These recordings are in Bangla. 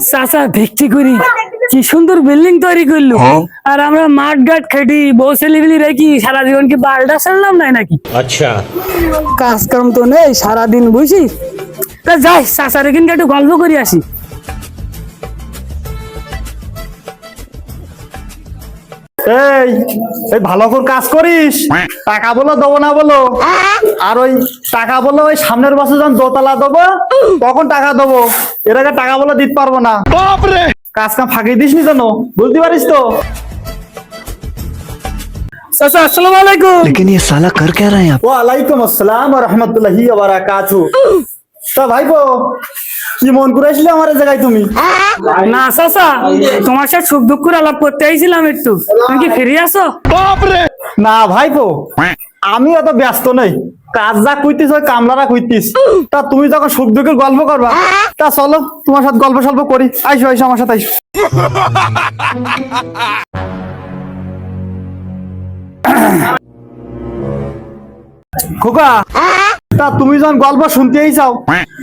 চাচা ভিক্ষি করি কি সুন্দর বিল্ডিং তৈরি করলো আর আমরা মাঠ ঘাট খেটি বউ ছেলেপিলি রেখি সারা জীবন কি বালটা ছাড়লাম নাই নাকি? আচ্ছা কাজ কাম তো নেই সারাদিন বুঝি তা যাই চাচার এখানকে একটু গল্প করি আসি। এই এই ভালো করে কাজ করিস, টাকা বলো দেবো না বলো, আর ওই টাকা বলো ওই সামনের বছর যখন দোতলা দেবো তখন টাকা দেবো, এর আগে টাকা বলে দিতে পারবো না। বাপরে কাজ কাম ফাঁকি দিস নি জানো, বুঝতে পারিস তো। চাচা আসসালামু আলাইকুম। लेकिन ये साला कर क्या रहे हैं आप? ওয়ালাইকুম আসসালাম ওয়া রাহমাতুল্লাহি ওয়া বারাকাতুহু। তা ভাইপো কি মন করে আসলে আমার জায়গায় তুমি? না চাচা তোমার সাথে সুখ দুঃখ আলাপ করতে আইছিলাম একটু, তুমি কি ফিরে আসো? বাপরে না ভাইপো, আমি অত ব্যস্ত নই, কাজ যা কইতিস ওই কামলারা কইতিস। তা তুমি যখন সুখ দুঃখের গল্প করবা তা চলো তোমার সাথে গল্প সল্প করি, আইসো আইসো আমার সাথে আইসো। খোকা তা তুমি যখন গল্প শুনতেই চাও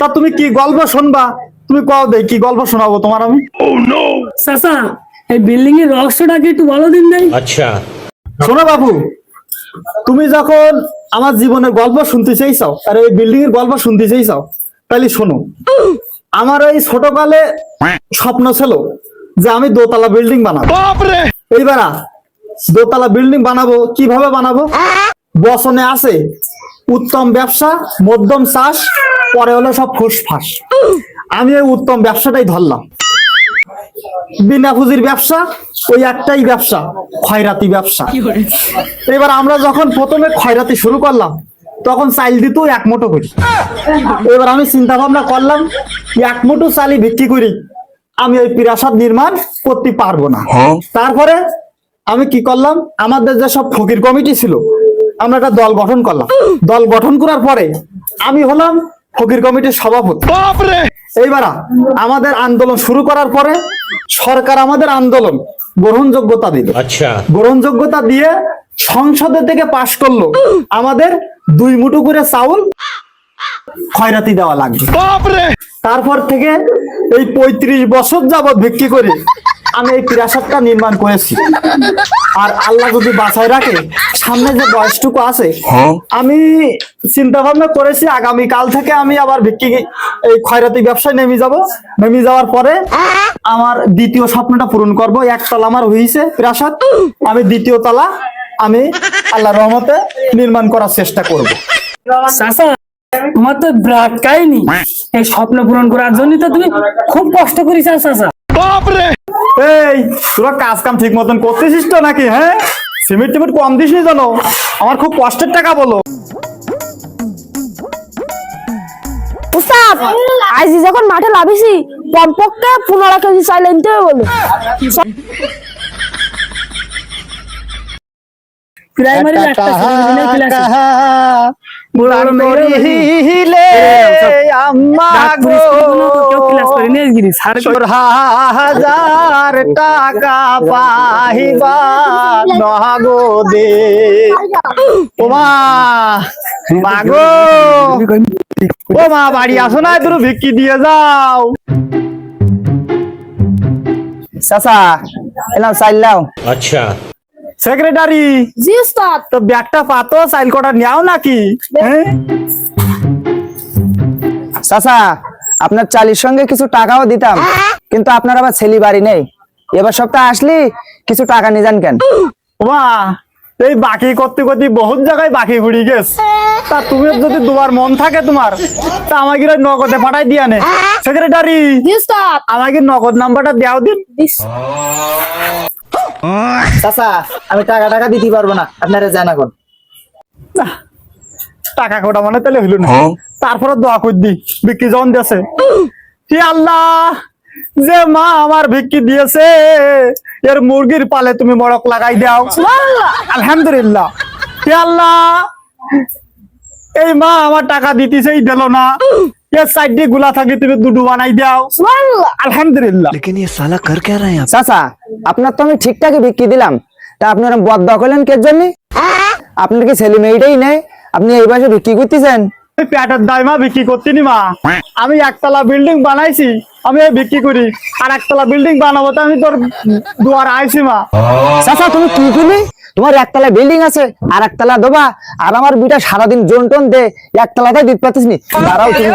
তা তুমি কি গল্প শুনবা, তুমি কও দে কি গল্প শোনাবো তোমার আমি। চাচা এই বিল্ডিং এর রহস্যটা কি একটু বলো দিন নাই? अच्छा শোনো বাবু, তুমি যখন আমার জীবনের গল্প শুনতে চাইছাও আর এই বিল্ডিং এর গল্প শুনতে চাইছাও তাহলে শোনো। আমার ওই ছোটকালে স্বপ্ন ছিল যে আমি দোতলা বিল্ডিং বানাবো। এইবার দোতলা বিল্ডিং বানাবো, কিভাবে বানাবো? বচনে আছে উত্তম ব্যবসা, মধ্যম চাষ, পরে হলো সব ফুসফাস। আমি ওই উত্তম ব্যবসাটাই ধরলাম, বিনা পুঁজির ব্যবসা, ওই একটাই ব্যবসা, খয়রাতি ব্যবসা। এবার আমরা যখন প্রথমে খয়রাতি শুরু করলাম তখন চাইল দিত এক মুঠো করি। এবার আমি চিন্তা ভাবনা করলাম এক মুঠো চালি বিক্রি করি আমি ওই প্রাসাদ নির্মাণ করতে পারবো না। তারপরে আমি কি করলাম, আমাদের যে সব ফকির কমিটি ছিল আমরা একটা দল গঠন করলাম। দল গঠন করার পরে আমি হলাম ফকির কমিটির সভাপতি। এইবার আমাদের আন্দোলন শুরু করার পরে সরকার আমাদের আন্দোলন গ্রহণযোগ্যতা দিল। अच्छा গ্রহণযোগ্যতা দিয়ে সংসদে থেকে পাশ করলো আমাদের 2 মুঠো করে চাউল খয়রাতি দেওয়া লাগবে। তারপর থেকে এই 35 বছর যাবত ভিক্ষি করে আমি এই প্রাসাদটা নির্মাণ করেছি। আর আল্লাহ যদি বাঁচায় রাখে সামনে যে বয়সটুকু আছে আমি চিন্তা ভাবনা করেছি আগামী কাল থেকে আমি আবার ভিক্ষি এই খয়রাতি ব্যবসায় নেমে যাব। নেমে যাওয়ার পরে আমার দ্বিতীয় স্বপ্নটা পূরণ করব। একতলা আমার হয়েছে প্রাসাদ, আমি দ্বিতীয় তলা আমি আল্লাহর রহমতে নির্মাণ করার চেষ্টা করব। চাচা তোমার তো ব্রাক কাহিনী, এই স্বপ্ন পূরণ করার জন্য তো তুমি খুব কষ্ট করেছ চাচা। এই তোরা কাজ কাম ঠিক মতন করতেছিস তো নাকি? হ্যাঁ সিমেন্ট টিমেন্ট কম দিস নি জানো, আমার খুব কষ্টের টাকা বলো। উস্তাদ আজ যখন মাঠে লাভিছি কমপক্ষে 15 কেজি চাল আনতে হবে বলে। প্রাইমারি একটা সেকেন্ডের ক্লাস ক্লাস করে নিয়ে গিরি স্যার 70,000 টাকা পাহিবা নগদে। ও মা মাগো, ও মা বাড়ি আসো না, একটু ভিক্ষি দিয়ে যাও। চাচা এলাম চাইলাও। अच्छा সেক্রেটারি জি উস্তাদ। তো ব্যাগটা পাতো, চাইল কটা নেও নাকি? হ্যাঁ চাচা আপনার চালির সঙ্গে কিছু টাকাও দিতাম, কিন্তু আপনার আবার ছেলে বাড়ি নেই। এবার সপ্তাহ আসলি কিছু টাকা নিয়ে যান কেন? ওমা এই বাকি করতে করতে বহুত জায়গায় বাকি ঘুরি গেছ। তা তুমি যদি দুবার মন থাকে তোমার তা আমাকে নগদে পাঠাই দিয়া নে। সেক্রেটারি জি উস্তাদ। আমাকে নগদ নাম্বারটা দেও দিন। চাচা আমি টাকা দিতে পারবো না, আপনারা জান এখন। না, টাকা কোটা মানে তাহলে হইল না। তারপরে দোয়া কর দি বিক্রি যখন দিয়েছে, হে আল্লাহ যে মা আমার ভিক্ষি দিয়েছে এর মুরগির পালে তুমি মড়ক লাগাই দাও। আলহামদুলিল্লাহ। হে আল্লাহ এই মা আমার টাকা দিতেছেই দিল না, এর সাইডে গুলা থাকি তুমি দুটো বানাই দাও। আলহামদুলিল্লাহ। लेकिन ये साला कर क्या रहे हैं आप? চাচা আপনার তো আমি ঠিকঠাকই বিক্রি দিলাম, তা আপনারা বদ করলেন কে জন্য? আপনার কি ছেলে মেয়েটাই নেই? আপনি এই বয়সে বিক্রি করতেছেন? প্যাটের দাইমা বিক্রি করতে নি মা, আমি একতলা বিল্ডিং বানাইছি, আমি এই বিক্রি করি, আর একতলা বিল্ডিং বানাবো তো আমি তোর দুয়ার আইছি মা। চাচা তুমি কি করলি? তোমার একতলা বিল্ডিং আছে আর একতলা দেবা, আর আমার বিটা সারাদিন জোন টোন দে একতলাটাই দিতে পারতিস নি। দাঁড়াও তুমি।